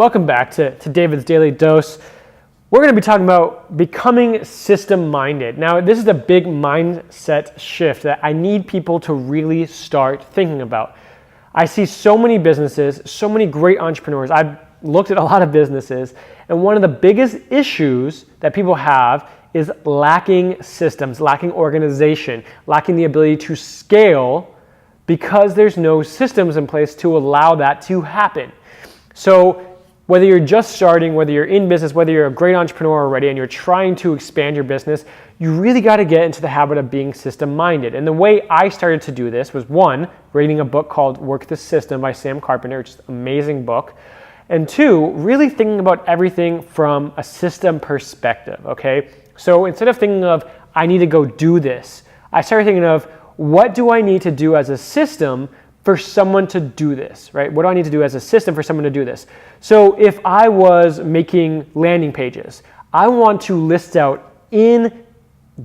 Welcome back to David's Daily Dose. We're going to be talking about becoming system-minded. Now, this is a big mindset shift that I need people to really start thinking about. I see so many businesses, so many great entrepreneurs. I've looked at a lot of businesses, and one of the biggest issues that people have is lacking systems, lacking organization, lacking the ability to scale because there's no systems in place to allow that to happen. So whether you're just starting, whether you're in business, whether you're a great entrepreneur already and you're trying to expand your business, you really got to get into the habit of being system-minded. And the way I started to do this was, one, reading a book called Work the System by Sam Carpenter, which is an amazing book. And two, really thinking about everything from a system perspective, okay? So instead of thinking of, I need to go do this, I started thinking of, what do I need to do as a system for someone to do this, right? What do I need to do as a system for someone to do this? So if I was making landing pages, I want to list out in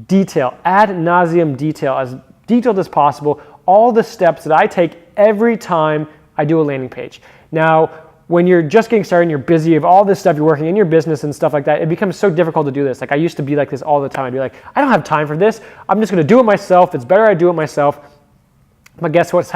detail, ad nauseum detail, as detailed as possible, all the steps that I take every time I do a landing page. Now, when you're just getting started and you're busy, you have all this stuff, you're working in your business and stuff like that, it becomes so difficult to do this. Like I used to be like this all the time. I'd be like, I don't have time for this. I'm just gonna do it myself. It's better I do it myself. But guess what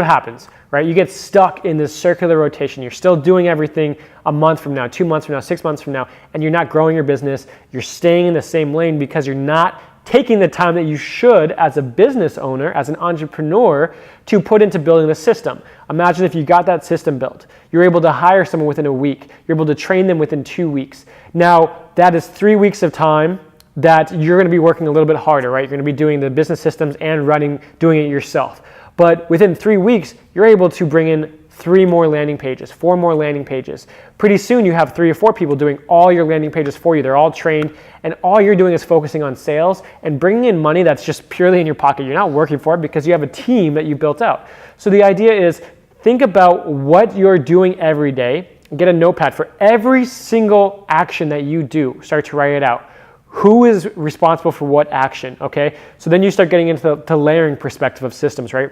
happens, right? You get stuck in this circular rotation. You're still doing everything a month from now, 2 months from now, 6 months from now, and you're not growing your business. You're staying in the same lane because you're not taking the time that you should as a business owner, as an entrepreneur, to put into building the system. Imagine if you got that system built. You're able to hire someone within a week. You're able to train them within 2 weeks. Now, that is 3 weeks of time that you're going to be working a little bit harder, right? You're going to be doing the business systems and doing it yourself. But within 3 weeks, you're able to bring in 3 more landing pages, 4 more landing pages. Pretty soon you have 3 or 4 people doing all your landing pages for you. They're all trained, and all you're doing is focusing on sales and bringing in money that's just purely in your pocket. You're not working for it because you have a team that you built out. So the idea is, think about what you're doing every day. Get a notepad for every single action that you do. Start to write it out. Who is responsible for what action, okay? So then you start getting into the layering perspective of systems, right?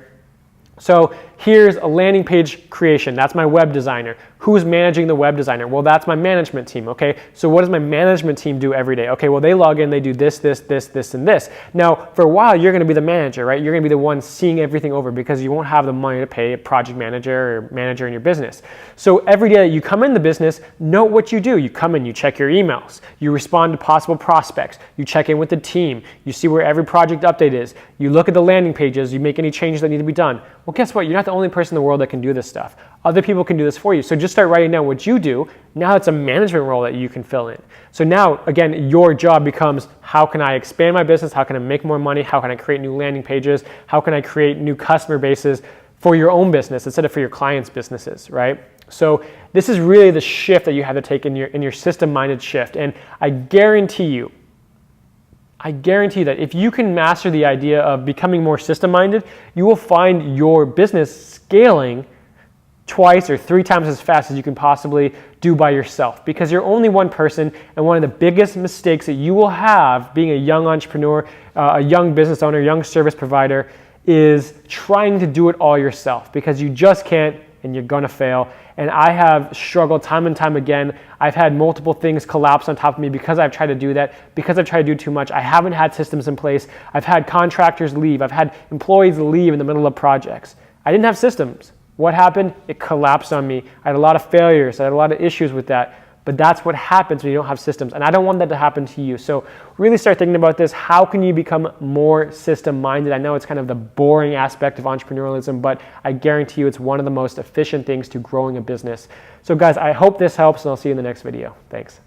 So here's a landing page creation. That's my web designer. Who's managing the web designer? Well, that's my management team, okay? So what does my management team do every day? Okay, well, they log in, they do this, this, this, this, and this. Now, for a while, you're gonna be the manager, right? You're gonna be the one seeing everything over because you won't have the money to pay a project manager or manager in your business. So every day that you come in the business, note what you do. You come in, you check your emails, you respond to possible prospects, you check in with the team, you see where every project update is, you look at the landing pages, you make any changes that need to be done. Well, guess what? You're not the only person in the world that can do this stuff. Other people can do this for you. So just start writing down what you do. Now it's a management role that you can fill in. So now, again, your job becomes, how can I expand my business? How can I make more money? How can I create new landing pages? How can I create new customer bases for your own business instead of for your clients' businesses, right? So this is really the shift that you have to take in your system-minded shift. And I guarantee you that if you can master the idea of becoming more system-minded, you will find your business scaling twice or 3 times as fast as you can possibly do by yourself, because you're only one person. And one of the biggest mistakes that you will have being a young entrepreneur, a young business owner, young service provider, is trying to do it all yourself, because you just can't, and you're gonna fail. And I have struggled time and time again. I've had multiple things collapse on top of me because I've tried to do that, because I've tried to do too much. I haven't had systems in place. I've had contractors leave. I've had employees leave in the middle of projects. I didn't have systems. What happened? It collapsed on me. I had a lot of failures. I had a lot of issues with that. But that's what happens when you don't have systems. And I don't want that to happen to you. So really start thinking about this. How can you become more system-minded? I know it's kind of the boring aspect of entrepreneurialism, but I guarantee you it's one of the most efficient things to growing a business. So guys, I hope this helps, and I'll see you in the next video. Thanks.